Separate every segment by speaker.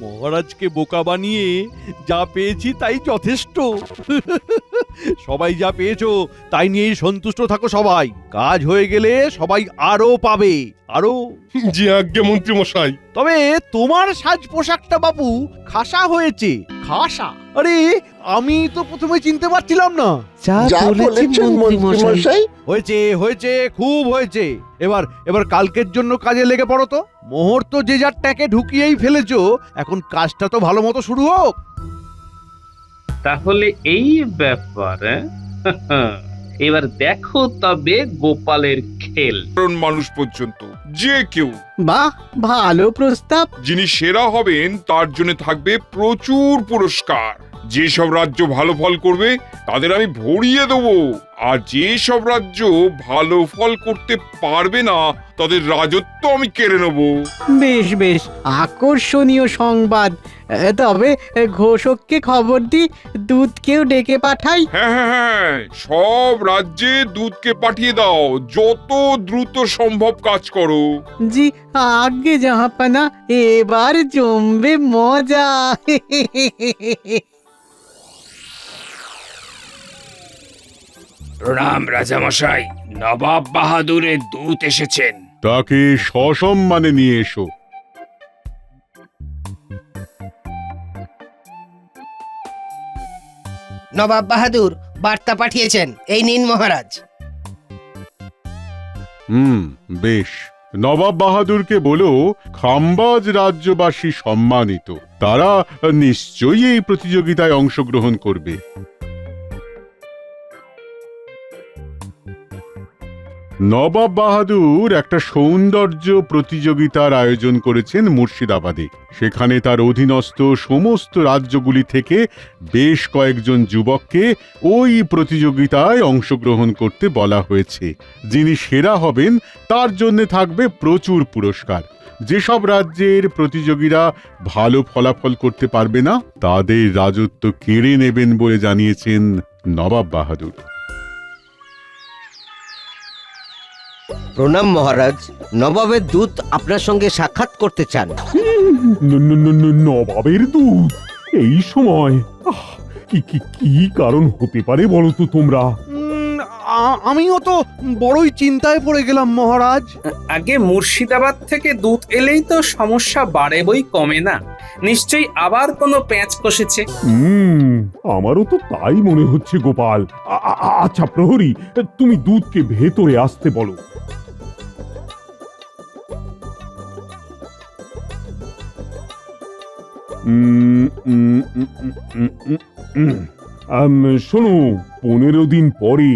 Speaker 1: মহারাজকে বোকা বানিয়ে যা পেয়েছি তাই যথেষ্ট। সবাই যা পেয়েছো তাই নিয়েই সন্তুষ্ট থাকো সবাই। কাজ হয়ে গেলে সবাই আরো পাবে, আরো।
Speaker 2: জি আজ্ঞে মন্ত্রী মশাই।
Speaker 1: তবে তোমার সাজ পোশাকটা বাবু খাসা হয়েছে। খাসা? আরে আমি তো প্রথমে চিনতে পারছিলাম না।
Speaker 3: যা বলেছেন মন্ত্রী মশাই।
Speaker 1: হয়েছে হয়েছে, খুব হয়েছে। এবার কালকের জন্য কাজে লেগে পড়ো তো। মোহর তো যে যার ট্যাঁকে ঢুকিয়েই ফেলেছো, এখন কাজটা তো ভালো মতো শুরু হোক।
Speaker 4: তাহলে এই ব্যাপার, এবার দেখো তবে গোপালের খেল।
Speaker 5: সাধারণ মানুষ পর্যন্ত যে কেউ
Speaker 3: বাহ, ভালো প্রস্তাব।
Speaker 5: যিনি সেরা হবেন তার জন্য থাকবে প্রচুর পুরস্কার। যেসব রাজ্য ভালো ফল করবে তাদের আমি ভরিয়ে দেবো, আর যেসব রাজ্য ভালো ফল করতে পারবে না তাদের রাজত্ব আমি কেড়ে নেবো।
Speaker 3: বেশ বেশ, আকর্ষণীয় সংবাদ। তবে ঘোষককে খবর দি, দুধকেও ডেকে পাঠাই।
Speaker 5: হ্যাঁ হ্যাঁ হ্যাঁ, সব রাজ্যে দূতকে পাঠিয়ে দাও, যত দ্রুত সম্ভব কাজ করো।
Speaker 3: জি আগে জাহাপানা, এবার জমবে মজা।
Speaker 6: প্রণাম রাজামশাই, নবাব বাহাদুরের দূত এসেছেন।
Speaker 2: তাকে সসম্মানে নিয়ে এসো।
Speaker 7: নবাব বাহাদুর বার্তা পাঠিয়েছেন, এই নিন মহারাজ।
Speaker 2: বেশ। নবাব বাহাদুরকে বলো খাম্বাজ রাজ্যবাসী সম্মানিত, তারা নিশ্চয়ই এই প্রতিযোগিতায় অংশগ্রহণ করবে। নবাব বাহাদুর একটা সৌন্দর্য প্রতিযোগিতার আয়োজন করেছেন মুর্শিদাবাদে। সেখানে তার অধীনস্থ সমস্ত রাজ্যগুলি থেকে বেশ কয়েকজন যুবককে ওই প্রতিযোগিতায় অংশগ্রহণ করতে বলা হয়েছে। যিনি সেরা হবেন তার জন্য থাকবে প্রচুর পুরস্কার। যেসব রাজ্যের প্রতিযোগীরা ভালো ফলাফল করতে পারবে না তাদের রাজত্ব কেড়ে নেবেন বলে জানিয়েছেন নবাব বাহাদুর।
Speaker 8: প্রণাম মহারাজ, নবাবের দূত আপনার সঙ্গে সাক্ষাৎ করতে চান।
Speaker 2: নবাবের দূত এই সময়? কি কি কি কারণ হতে পারে বলো তো তোমরা?
Speaker 1: আমিও তো বড়ই চিন্তায় পড়ে গেলাম মহারাজ।
Speaker 9: আগে মুর্শিদাবাদ থেকে দূত এলেই তো সমস্যা বাড়ে বই কমে না। নিশ্চয়ই আবার কোনো প্যাঁচ কষেছে।
Speaker 2: আমারও তো তাই মনে হচ্ছে গোপাল। আচ্ছা প্রহরী, তুমি দূতকে ভেতরে আসতে বলো। শোনো, 15 দিন পরে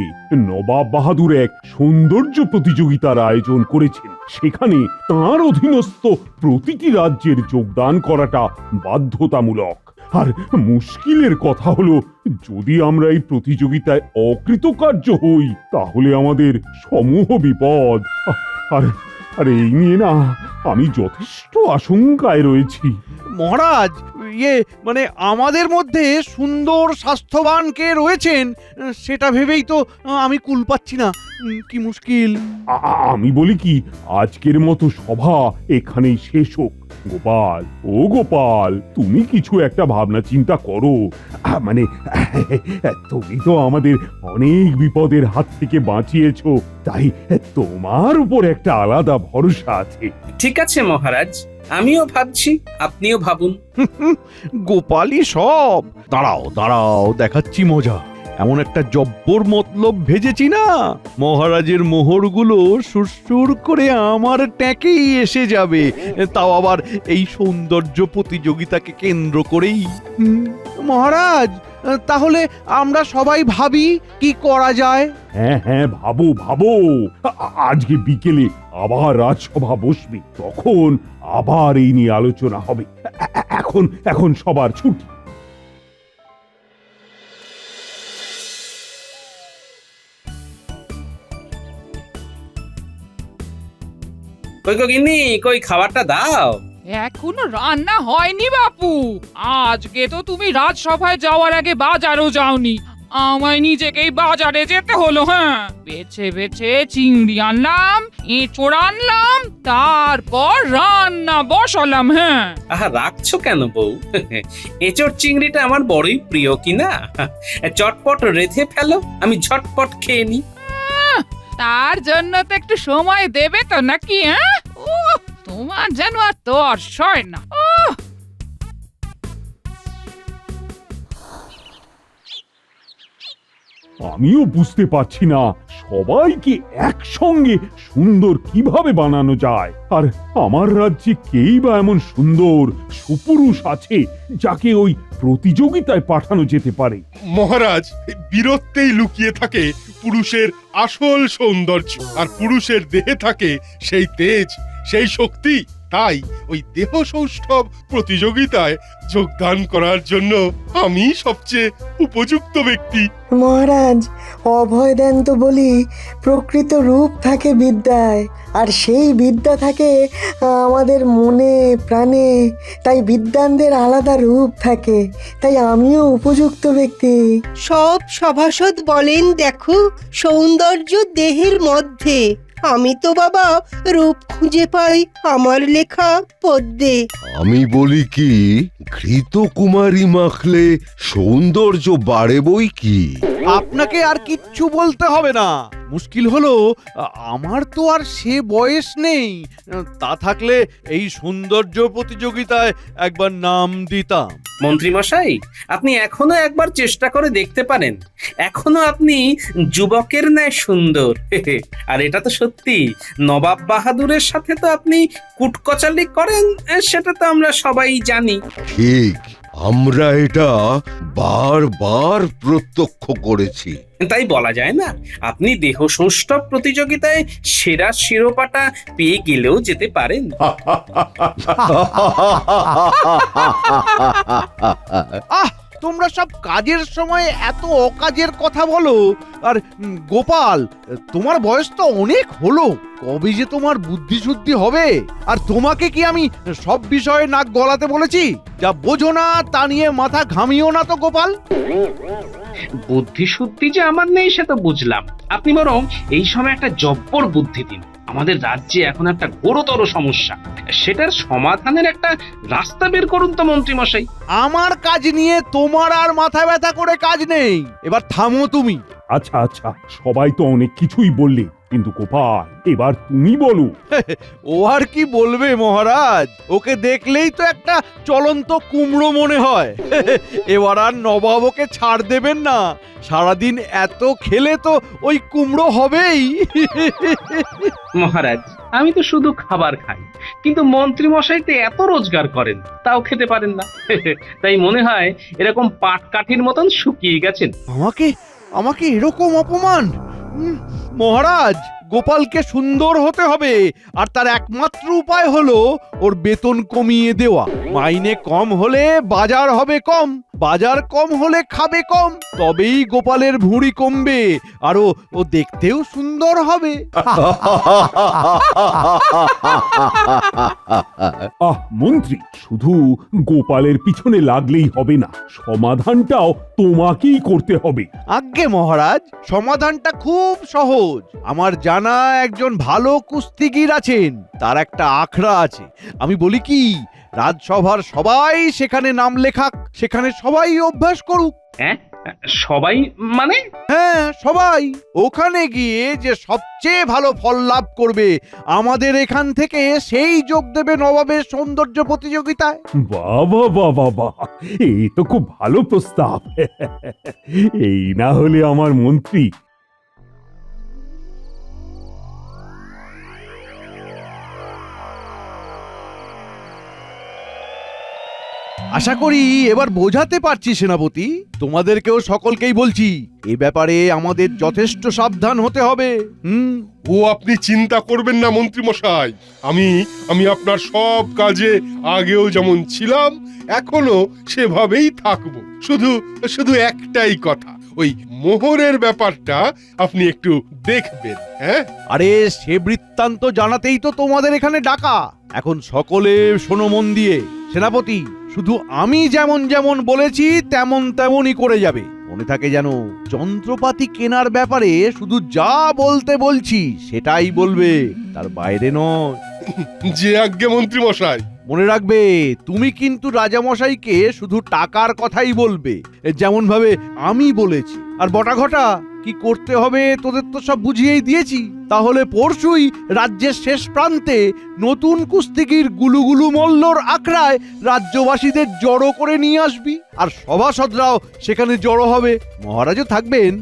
Speaker 2: নবাব বাহাদুর এক সৌন্দর্য প্রতিযোগিতার আয়োজন করেছেন। সেখানে তাঁর অধীনস্থ প্রতিটি রাজ্যের যোগদান করাটা বাধ্যতামূলক। আর মুশকিলের কথা হলো, যদি আমরা এই প্রতিযোগিতায় অকৃতকার্য হই তাহলে আমাদের সমূহ বিপদ। আর এই নিয়ে না আমি যথেষ্ট আশঙ্কায় রয়েছি।
Speaker 1: মহারাজ, মানে আমাদের মধ্যে সুন্দর স্বাস্থ্যবান কে রয়েছেন সেটা ভেবেই তো আমি কুল পাচ্ছি না। কি মুশকিল।
Speaker 2: আমি বলি কি, আজকের মতো সভা এখানেই শেষ হোক। গোপাল, ও গোপাল, তুমি কিছু একটা ভাবনা চিন্তা করো। মানে তুমি তো আমাদের অনেক বিপদের হাত থেকে বাঁচিয়েছো, তাই তোমার উপর একটা আলাদা ভরসা আছে।
Speaker 9: ঠিক আছে মহারাজ, আমিও ভাবছি, আপনিও ভাবুন।
Speaker 1: গোপালই সব। দাঁড়াও দাঁড়াও, দেখাচ্ছি মজা। এমন একটা জব্বর মতলব ভেজেছি না, মহারাজের মোহরগুলো সুরসুর করে আমার ট্যাঁকেই এসে যাবে, তাও আবার এই সৌন্দর্য প্রতিযোগিতাকে কেন্দ্র করেই। মহারাজ, তাহলে আমরা সবাই ভাবি কি করা যায়।
Speaker 2: হ্যাঁ হ্যাঁ, ভাবো ভাবো। আজকে বিকেলে আবার রাজসভা বসবে, তখন আবার এই নিয়ে আলোচনা হবে। এখন সবার ছুটি।
Speaker 9: কই গো গিন্নি, কই খাবারটা দাও।
Speaker 10: এখনো রান্না হয়নি বাপু। আজকে তো তুমি রাজসভায় যাওয়ার আগে বাজারও যাওনি। আমায় নিজেকেই বাজারে যেতে হলো। হ্যাঁ, বেছে বেছে চিংড়ি আনলাম, এঁচোড় আনলাম, তারপর রান্না বসালাম। হ্যাঁ,
Speaker 9: আহা, রাখছো কেন বউ? এঁচোড় চিংড়িটা আমার বড়ই প্রিয় কিনা। চটপট রেঁধে ফেলো, আমি ঝটপট খেয়ে নি।
Speaker 10: তার জন্য তো একটু সময় দেবে তো নাকি? হ্যাঁ, তোমার যেন আর তোর সয় না।
Speaker 11: আমিও বুঝতে পারছি না সবাইকে একসঙ্গে সুন্দর কিভাবে বানানো যায়। আর আমার রাজ্যে কেই বা এমন সুন্দর সুপুরুষ আছে যাকে ওই প্রতিযোগিতায় পাঠানো যেতে পারে।
Speaker 12: মহারাজ, বীরত্বেই লুকিয়ে থাকে পুরুষের আসল সৌন্দর্য, আর পুরুষের দেহে থাকে সেই তেজ, সেই শক্তি। তাই ওই দেহ সৌষ্ঠব প্রতিযোগিতায় যোগদান করার জন্য আমি সবচেয়ে উপযুক্ত ব্যক্তি।
Speaker 13: মহারাজ, অভয় দেন তো বলি প্রকৃত রূপ থাকে বিদ্যায়, আর সেই বিদ্যা থাকে আমাদের মনে প্রাণে। তাই বিদ্বানদের আলাদা রূপ থাকে, তাই আমিও উপযুক্ত ব্যক্তি।
Speaker 7: সব সভাসদ বলেন দেখো সৌন্দর্য দেহের মধ্যে। আমি তো বাবা রূপ খুঁজে পাই আমার লেখা পদ্যে।
Speaker 14: আমি বলি কি, ঘৃত কুমারী মাখলে সৌন্দর্য বাড়ে বই কি।
Speaker 1: আপনাকে আর কিচ্ছু বলতে হবে না। মুশকিল হলো আমার তো আর সে বয়স নেই। তা থাকলে এই সৌন্দর্য প্রতিযোগিতায় একবার নাম দিতাম।
Speaker 9: মন্ত্রী মশাই, আপনি এখনো একবার চেষ্টা করে দেখতে পারেন। এখনো আপনি যুবকের ন্যায় সুন্দর। আর এটা তো সত্যি, নবাব বাহাদুরের সাথে তো আপনি কুটকচালি করেন, সেটা তো আমরা সবাই জানি।
Speaker 14: ঠিক, আমরা এটা বারবার প্রত্যক্ষ করেছি।
Speaker 9: তাই বলা যায় না আপনি দেহ সৌষ্ঠব প্রতিযোগিতায় সেরা শিরোপাটা পেয়ে গেলেও যেতে পারেন।
Speaker 1: তোমরা সব কাজের সময় এত অকাজের কথা বলো। আর গোপাল, তোমার বয়স তো অনেক হলো, কবে যে তোমার বুদ্ধি শুদ্ধি হবে? আর তোমাকে কি আমি সব বিষয়ে নাক গলাতে বলেছি? যা বোঝো না তা নিয়ে মাথা ঘামিও না তো গোপাল।
Speaker 4: বুদ্ধি শুদ্ধি যে আমার নেই সে তো বুঝলাম। আপনি বরং এই সময় একটা জব্বর বুদ্ধি দিন। আমাদের রাজ্যে এখন একটা গুরুতর সমস্যা, সেটার সমাধানের একটা রাস্তা বের করুন তো মন্ত্রী মশাই।
Speaker 1: আমার কাজ নিয়ে তোমার আর মাথা ব্যথা করে কাজ নেই। এবার থামো তুমি।
Speaker 11: আচ্ছা আচ্ছা, সবাই তো অনেক কিছুই বললে, কিন্তু গোপাল এবার তুমি বলো।
Speaker 1: ও আর কি বলবে মহারাজ, ওকে দেখলেই তো একটা চলন্ত কুমড়ো মনে হয়। এবার আর নবাব ওকে ছাড় দেবেন না। সারাদিন এত খেলে তো ওই কুমড়ো হবেই।
Speaker 4: মহারাজ, আমি তো শুধু খাবার খাই, কিন্তু মন্ত্রী মশাই তো এত রোজগার করেন, তাও খেতে পারেন না। তাই মনে হয় এরকম পাটকাঠির মতন শুকিয়ে গেছেন।
Speaker 1: আমাকে এরকম অপমান! মহারাজ, গোপালকে সুন্দর হতে হবে, আর তার একমাত্র উপায় হলো ওর বেতন কমিয়ে দেওয়া। মাইনে কম হলে বাজার হবে কম, বাজার কম হলে খাবে কম, তবেই গোপালের ভুঁড়ি কমবে আর ও দেখতেও সুন্দর হবে।
Speaker 11: মন্ত্রী, শুধু গোপালের পিছনে লাগলেই হবে না, সমাধানটাও তোমাকেই করতে হবে।
Speaker 1: আজ্ঞে মহারাজ, সমাধানটা খুব সহজ। আমার জানা একজন ভালো কুস্তিগীর আছেন, তার একটা আখড়া আছে। আমি বলি কি, রাজসভার সবাই সেখানে নাম লেখাক, সেখানে সবাই অভ্যাস করুক।
Speaker 4: হ্যাঁ, সবাই মানে?
Speaker 1: হ্যাঁ, সবাই। ওখানে গিয়ে যে সবচেয়ে ভালো ফল লাভ করবে আমাদের এখান থেকে সেই যোগ দেবে নবাবের সৌন্দর্য প্রতিযোগিতায়।
Speaker 11: বাবা বাবা বাহ, এই তো খুব ভালো প্রস্তাব। এই না হলে আমার মন্ত্রী।
Speaker 1: আশা করি এবার বোঝাতে পারছি সেনাপতি। তোমাদেরকেও সকলকেই বলছি, এ ব্যাপারে আমাদের যথেষ্ট সাবধান হতে হবে।
Speaker 12: ও আপনি চিন্তা করবেন না মন্ত্রী মশাই, আমি আপনার সব কাজে আগেও যেমন ছিলাম এখনো সেভাবেই থাকবো। শুধু একটাই কথা, ওই মোহরের ব্যাপারটা আপনি একটু দেখবেন। হ্যাঁ,
Speaker 1: আরে সে বৃত্তান্ত জানাতেই তো তোমাদের এখানে ডাকা। এখন সকলে শোনো মন দিয়ে। সেনাপতি, শুধু আমি যেমন যেমন বলেছি তেমনই করে যাবে। কোনো মনে থাকে যেন যন্ত্রপাতি কেনার ব্যাপারে শুধু যা বলতে বলছি সেটাই বলবে, তার বাইরে নয়।
Speaker 12: যে আজ্ঞে মন্ত্রী মশাই।
Speaker 1: মনে রাখবে, তুমি কিন্তু রাজামশাইকে শুধু টাকার কথাই বলবে, যেমন ভাবে আমি বলেছি। আর বটাঘটা কি করতে হবে তোদের তো সব বুঝিয়েই দিয়েছি। তাহলে পরশুই রাজ্যের শেষ প্রান্তে নতুন কুস্তিগির গুলুগুলু মল্লর আখড়ায় রাজ্যবাসীদের জড়ো করে নিয়ে আসবি, আর সভাসদরাও সেখানে জড়ো হবে, মহারাজও থাকবেন।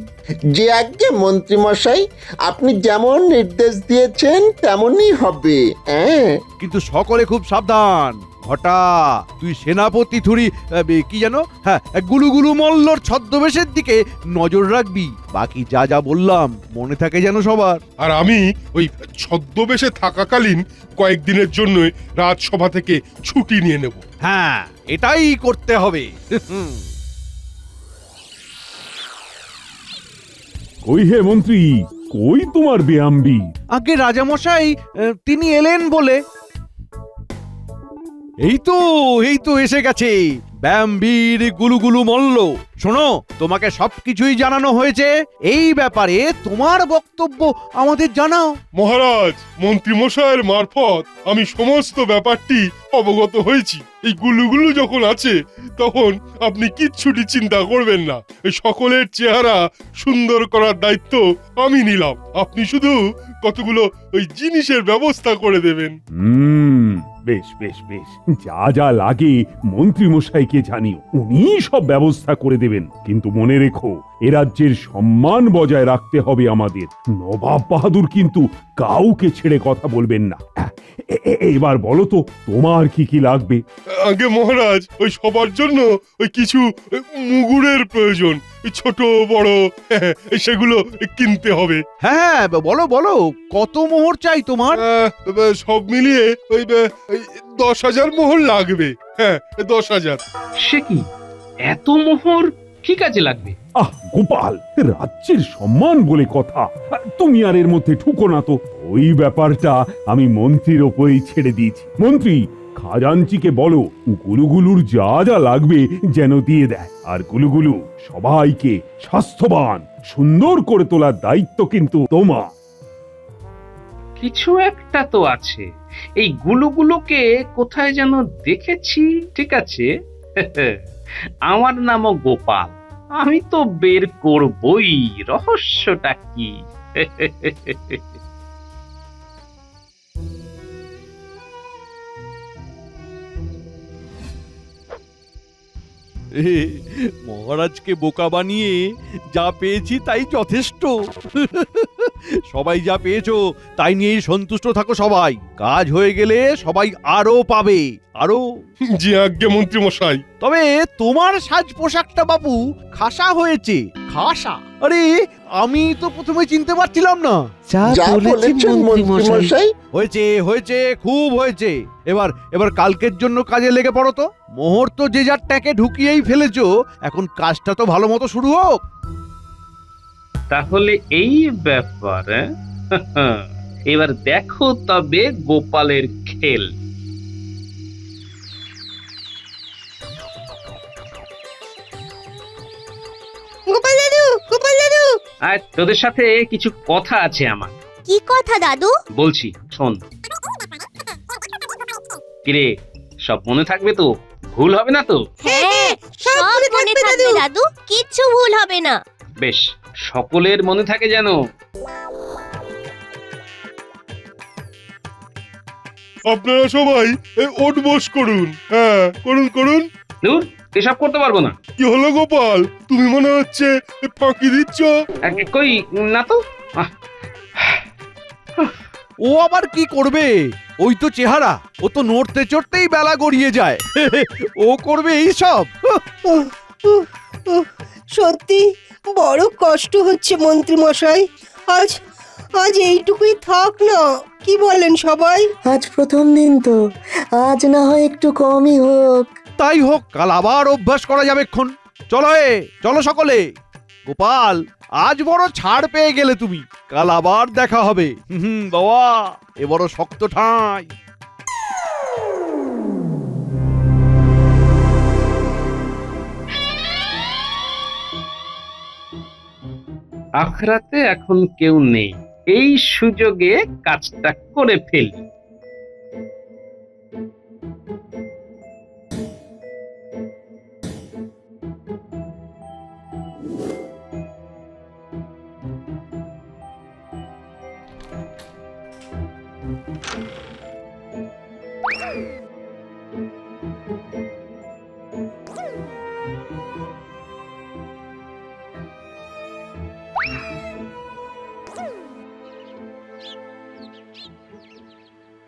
Speaker 15: যে আজ্ঞে মন্ত্রী মশাই, আপনি যেমন নির্দেশ দিয়েছেন তেমনই হবে। হ্যাঁ,
Speaker 1: কিন্তু সকলে খুব সাবধান। ঘটা, তুই সেনাপতি থুরি কি জানো, হ্যাঁ, গুলুগুলু মল্লর ছদ্মবেশের দিকে নজর রাখবি। বাকি যা যা বললাম মনে থাকে যেন সবার।
Speaker 12: আর আমি ওই ছদ্মবেশে থাকাকালীন কয়েকদিনের জন্য রাজসভা থেকে ছুটি নিয়ে নেব।
Speaker 1: হ্যাঁ, এটাই করতে হবে।
Speaker 11: কই হে মন্ত্রী, কই তোমার বেয়াম্বি?
Speaker 1: আগে রাজামশাই তিনি এলেন বলে। এই তো এসে গেছে ব্যামবীর গুলুগুলু মল্ল। শোনো, তোমাকে সবকিছুই জানানো হয়েছে, এই ব্যাপারে তোমার বক্তব্য আমাদের জানাও।
Speaker 12: মহারাজ, মন্ত্রী মশাইয়ের মারফত আমি সমস্ত ব্যাপারটি অবগত হয়েছি। এই গুলুগুলু যখন আছে তখন আপনি কিচ্ছুটি চিন্তা করবেন না। এই সকলের চেহারা সুন্দর করার দায়িত্ব আমি নিলাম। আপনি শুধু কতগুলো ওই জিনিসের ব্যবস্থা করে দেবেন।
Speaker 11: বেশ বেশ বেশ, যা যা লাগে মন্ত্রী মশাইকে জানিও, উনি সব ব্যবস্থা করে দেবেন। কিন্তু মনে রেখো, এ রাজ্যের সম্মান বজায় রাখতে হবে আমাদের। নবাব বাহাদুর কিন্তু কাউকে ছেড়ে কথা বলবেন না। এবার বলো তো, তোমার কি কি লাগবে?
Speaker 12: আগে মহারাজ, ওই সবার জন্য ওই কিছু মুগুরের প্রয়োজন, ছোট বড় সেগুলো কিনতে হবে।
Speaker 1: হ্যাঁ, বলো বলো, কত মোহর চাই তোমার?
Speaker 12: সব মিলিয়ে ওই 10,000 মোহর লাগবে। হ্যাঁ, 10,000।
Speaker 4: সে কি, এত মোহর কি কাজে লাগবে?
Speaker 11: আহ গোপাল, রাজ্যের সম্মান বলে কথা, তুমি আর এর মধ্যে ঠুকো না তো। ওই ব্যাপারটা আমি মন্ত্রীর ওপরেই ছেড়ে দিয়েছি। মন্ত্রী, খাজাঞ্চিকে বলো গুলুগুলুর যা যা লাগবে যেন দিয়ে দেয়। আর গুলুগুলু সবাইকে স্বাস্থ্যবান সুন্দর করে তোলার দায়িত্ব কিন্তু তোমার।
Speaker 4: কিছু একটা তো আছে, এই গুলুগুলোকে কোথায় যেন দেখেছি। ঠিক আছে, আমার নামও গোপাল, আমি তো বের করবই রহস্যটা কি।
Speaker 1: মহারাজকে বোকা বানিয়ে যা পেয়েছি তাই যথেষ্ট। সবাই যা পেয়েছো তাই নিয়েই সন্তুষ্ট থাকো সবাই। কাজ হয়ে গেলে সবাই আরো পাবে, আরো।
Speaker 12: জি আজ্ঞে মন্ত্রী মশাই।
Speaker 1: তবে তোমার সাজ পোশাকটা বাবু খাসা হয়েছে। খাসা? আরে, আমি তো প্রথমে চিনতে পারছিলাম না।
Speaker 15: যা বলেছেন মন্ত্রী মশাই।
Speaker 1: হয়েছে হয়েছে, খুব হয়েছে। এবার কালকের জন্য কাজে লেগে পড়ো তো। মোহর তো যে যার ট্যাঁকে ঢুকিয়েই ফেলেছো, এখন কাজটা তো ভালো মতো শুরু হোক।
Speaker 4: তাহলে এই ব্যাপার, এবার দেখো তবে গোপালের খেল।
Speaker 7: গোপাল দাদু, গোপাল দাদু।
Speaker 4: আর তোদের সাথে কিছু কথা আছে আমার।
Speaker 7: কি কথা দাদু?
Speaker 4: বলছি, শোন। কিরে, সব মনে থাকবে তো? ভুল হবে না তো?
Speaker 7: হ্যাঁ, সব মনে থাকবে দাদু, কিচ্ছু ভুল হবে না।
Speaker 4: বেশ, সকলের মনে থাকে যেন।
Speaker 12: আপনারা সবাই ওঠ বস করুন। হ্যাঁ, করুন করুন।
Speaker 4: দূর, এসব করতে পারবো না।
Speaker 12: কি হলো গোপাল, তুমি মনে হচ্ছে ফাঁকি দিচ্ছ?
Speaker 4: কই না তো।
Speaker 1: ও আবার কি করবে? ওই তো চেহারা, ও তো নড়তে চড়তেই বেলা গড়িয়ে যায়। ও করবে এই সব?
Speaker 7: সত্যি বড় কষ্ট হচ্ছে মন্ত্রী মশাই। আজ এইটুকুই থাক না, কি বলেন সবাই?
Speaker 13: আজ প্রথম দিন তো, আজ না হয় একটু কমই হোক।
Speaker 1: তাই হোক, কাল আবার অভ্যাস করা যাবেক্ষণ। চলো চলো সকলে। গোপাল, আজ বড় ছাড় পেয়ে গেলে তুমি, কাল আবার দেখা হবে। বাবা, এ বড় শক্ত ঠাঁই।
Speaker 4: আখড়াতে এখন কেউ নেই, এই সুযোগে কাজটা করে ফেলি।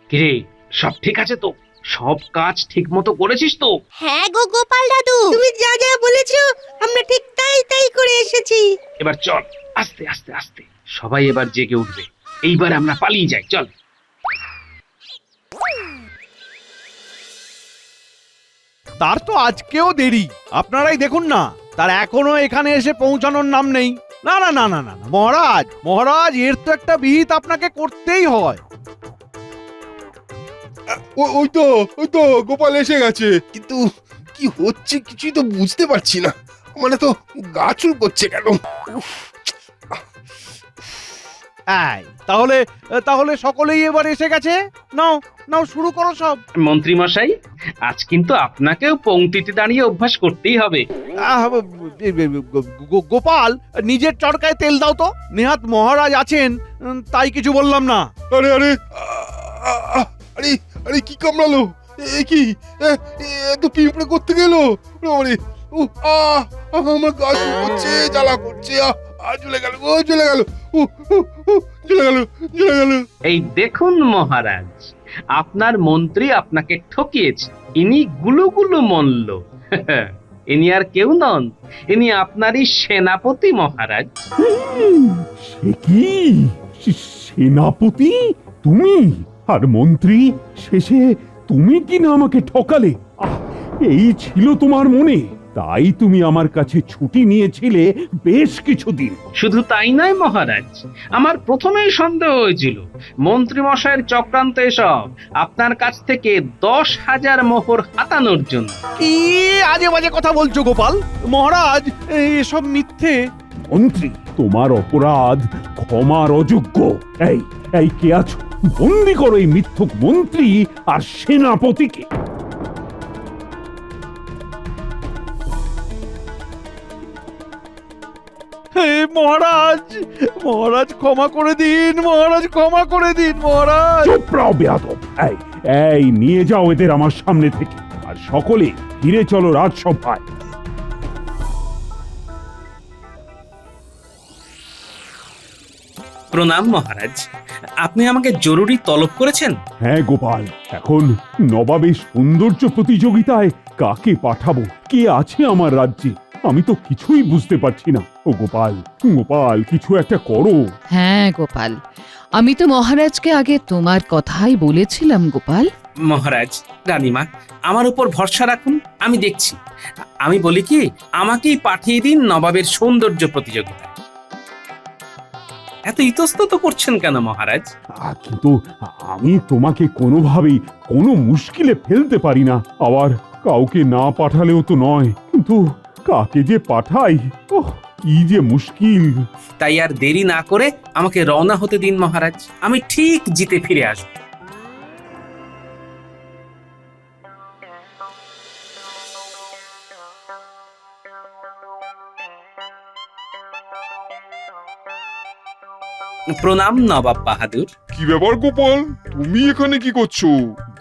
Speaker 4: কিরে, সব ঠিক আছে তো? সব কাজ ঠিক মতো করেছিস তো?
Speaker 7: হ্যাঁ গো গোপাল দাদু, তুমি যা যা বলেছো আমরা ঠিক তাই করে এসেছি।
Speaker 4: এবার চল, আস্তে আস্তে আস্তে, সবাই এবার জেগে উঠবে। এইবার আমরা পালিয়ে যাই, চল।
Speaker 1: তার তো আজকেও দেরি, আপনারাই দেখুন না, তার এখনো এখানে এসে পৌঁছানোর নাম নেই। না না না না না না, মহারাজ মহারাজ, এর তো একটা বিহিত আপনাকে করতেই হয়।
Speaker 12: ওই তো গোপাল এসে গেছে, কিন্তু কি হচ্ছে কিছুই তো বুঝতে পারছি না। মানে তো গা চুল করছে কেন?
Speaker 1: এই, তাহলে সকলেই এবার এসে গেছে, নাও নাও শুরু করো সব।
Speaker 4: মন্ত্রী মশাই, আজ কিন্তু আপনাকেও পংক্তিতে দাঁড়িয়ে অভ্যাস করতেই হবে।
Speaker 1: গোপাল, নিজের চরকায় তেল দাও তো, নেহাত মহারাজ আছেন তাই কিছু বললাম না।
Speaker 12: আরে আরে আরে আরে কি কামড়ালো? এ কি, তো পিঁপড়ে করতে গেল? আরে আমার গা করছে, জ্বালা করছে, চলে গেল চলে গেল চলে গেল।
Speaker 4: এই দেখুন মহারাজ, আপনার মন্ত্রী আপনাকে ঠকিয়েছে। ইনি গুলুগুলু মল্ল। ইনি আর কেউ নন, ইনি আপনারই সেনাপতি মহারাজ।
Speaker 11: সে কি, সেনাপতি তুমি? আর মন্ত্রী, শেষে তুমি কি না আমাকে ঠকালে? এই ছিল তোমার মনে, তাই তুমি আমার কাছে ছুটি নিয়েছিলে বেশ কিছুদিন।
Speaker 4: শুধু তাই নয় মহারাজ, আমার প্রথমেই সন্দেহ হয়েছিল মন্ত্রী মশাইয়ের চক্রান্ত এসব আপনার কাছ থেকে 10,000 মোহর হাতানোর জন্য।
Speaker 1: কি আজে বাজে কথা বলছো গোপাল? মহারাজ, এসব মিথ্যে।
Speaker 11: মন্ত্রী, তোমার অপরাধ ক্ষমার অযোগ্য। এই কে আছো? বন্দি করো এই মিথ্যুক মন্ত্রী আর সেনাপতিকে।
Speaker 1: মহারাজ মহারাজ ক্ষমা করে দিন, মহারাজ ক্ষমা করে দিন মহারাজ।
Speaker 11: চুপ রাও বেয়াদব। এই নিয়ে যাও এদের আমার সামনে থেকে, আর সকলে ফিরে চলো রাজসভায়।
Speaker 9: প্রণাম মহারাজ, আপনি আমাকে জরুরি তলব করেছেন?
Speaker 11: হ্যাঁ গোপাল, এখন নবাবের সৌন্দর্য প্রতিযোগিতায় কাকে পাঠাবো, কে আছে আমার রাজ্যে, আমি তো কিছুই বুঝতে পারছি না। ও গোপাল, গোপাল কিছু একটা করো।
Speaker 10: হ্যাঁ গোপাল, আমি তো মহারাজকে আগে তোমার কথাই বলেছিলাম গোপাল।
Speaker 9: মহারাজ, রানীমা, আমার উপর ভরসা রাখুন, আমি দেখছি। আমি বলি কি, আমাকেই পাঠিয়ে দিন নবাবের সৌন্দর্য প্রতিযোগিতা। এত ইতস্তত করছেন কেন মহারাজ?
Speaker 11: কিন্তু আমি তোমাকে কোনোভাবেই কোনো মুশকিলে ফেলতে পারি না, আবার কাউকে না পাঠালেও তো নয়, কিন্তু কাকে যে পাঠাই, কি যে মুশকিল।
Speaker 9: তাই আর দেরি না করে আমাকে রওনা হতে দিন মহারাজ, আমি ঠিক জিতে ফিরে আসব। প্রণাম নবাব বাহাদুর।
Speaker 5: কি ব্যাপার গোপাল, তুমি এখানে কি করছো?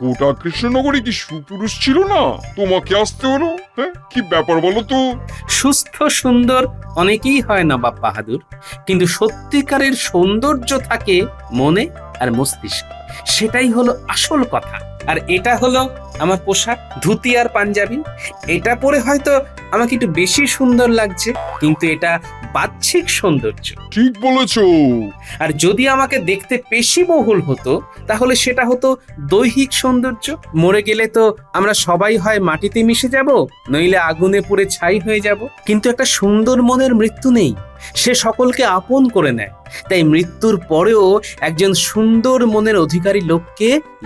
Speaker 5: গোটা কৃষ্ণনগরে কি সুপুরুষ ছিল না, তোমাকে আসতে হলো? হ্যাঁ, কি ব্যাপার বলো তো?
Speaker 9: সুস্থ সুন্দর অনেকেই হয় নবাব বাহাদুর, কিন্তু সত্যিকারের সৌন্দর্য থাকে মনে আর মস্তিষ্কে, সেটাই হলো আসল কথা। আর এটা হলো আমার পোশাক, ধুতি আর পাঞ্জাবি। এটা পরে হয়তো আমাকে একটু বেশি সুন্দর লাগছে, কিন্তু এটা বাহ্যিক সৌন্দর্য।
Speaker 5: ঠিক বলেছো।
Speaker 9: আর যদি আমাকে দেখতে পেশিবহুল হতো, তাহলে সেটা হতো দৈহিক সৌন্দর্য। মরে গেলে তো আমরা সবাই হয় মাটিতে মিশে যাব, নইলে আগুনে পুড়ে ছাই হয়ে যাব। কিন্তু একটা সুন্দর মনের মৃত্যু নেই, সে সকলকে আপন করে নেয়। তাই মৃত্যুর পরেও একজন সুন্দর মনের অধিকারী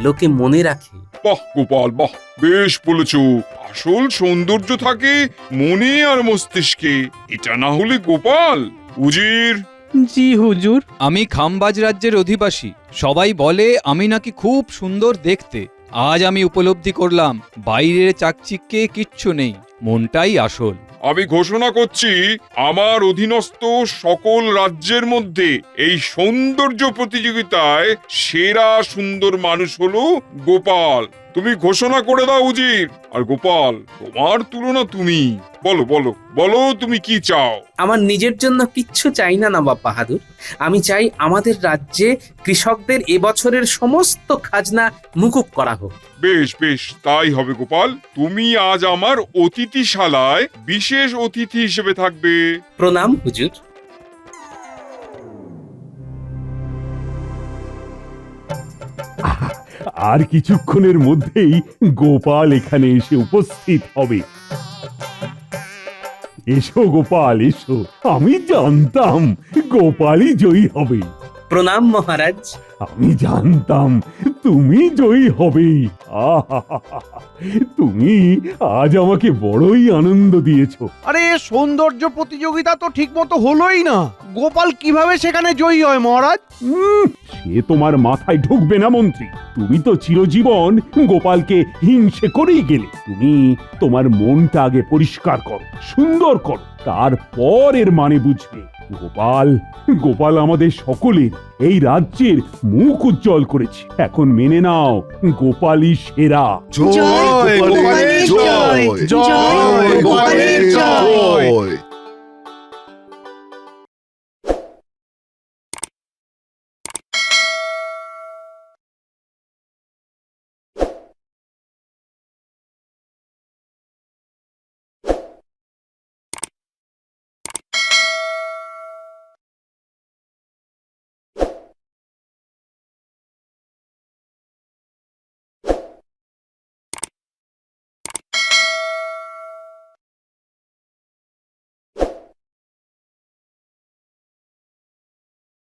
Speaker 9: লোকে মনে রাখে।
Speaker 5: বাহ গোপাল, বাহ, বেশ বলেছো। আসল সৌন্দর্য থাকে মনে আর মস্তিষ্কে। এটা না হলে গোপাল, উজির
Speaker 3: জি হুজুর।
Speaker 16: আমি খামবাজ রাজ্যের অধিবাসী। সবাই বলে আমি নাকি খুব সুন্দর দেখতে। আজ আমি উপলব্ধি করলাম বাইরের চাকচিক্যে কিচ্ছু নেই, মনটাই আসল।
Speaker 5: আমি ঘোষণা করছি আমার অধীনস্থ সকল রাজ্যের মধ্যে এই সৌন্দর্য প্রতিযোগিতায় সেরা সুন্দর মানুষ হলো গোপাল। তুমি ঘোষণা করে দাও উজির। আর গোপাল, তোমার তুলনা তুমি। বলো বলো বলো, তুমি কি চাও?
Speaker 9: আমার নিজের জন্য কিচ্ছু চাই না নবাব বাহাদুর। আমি চাই আমাদের রাজ্যে কৃষকদের এবছরের সমস্ত খাজনা মুকুব করা হোক।
Speaker 5: বেশ বেশ, তাই হবে গোপাল। তুমি আজ আমার অতিথিশালায় বিশেষ অতিথি হিসেবে থাকবে।
Speaker 9: প্রণাম হুজুর।
Speaker 11: আর কিছুক্ষণের মধ্যেই গোপাল এখানে এসে উপস্থিত হবে। এসো গোপাল এসো, আমি জানতাম গোপালই জয়ী হবে।
Speaker 9: প্রণাম মহারাজ।
Speaker 11: আমি জানতাম তুমি জয়ী হবে। আহাহাহা, তুমি আজ আমাকে বড়ই আনন্দ দিয়েছো।
Speaker 1: আরে সৌন্দর্য প্রতিযোগিতা তো ঠিক মতো হলোই না। গোপাল কিভাবে সেখানে জয়ী হয় মহারাজ?
Speaker 11: সে তোমার মাথায় ঢুকবে না মন্ত্রী। তুমি তো চিরজীবন গোপালকে হিংসে করেই গেলে। তুমি তোমার মনটা আগে পরিষ্কার করো, সুন্দর করো, তারপর এর মানে বুঝবে। গোপাল গোপাল আমাদের সকলের, এই রাজ্যের মুখ উজ্জ্বল করেছে। এখন মেনে নাও, গোপালই সেরা।
Speaker 14: জয় গোপালের জয়, জয় গোপালের জয়।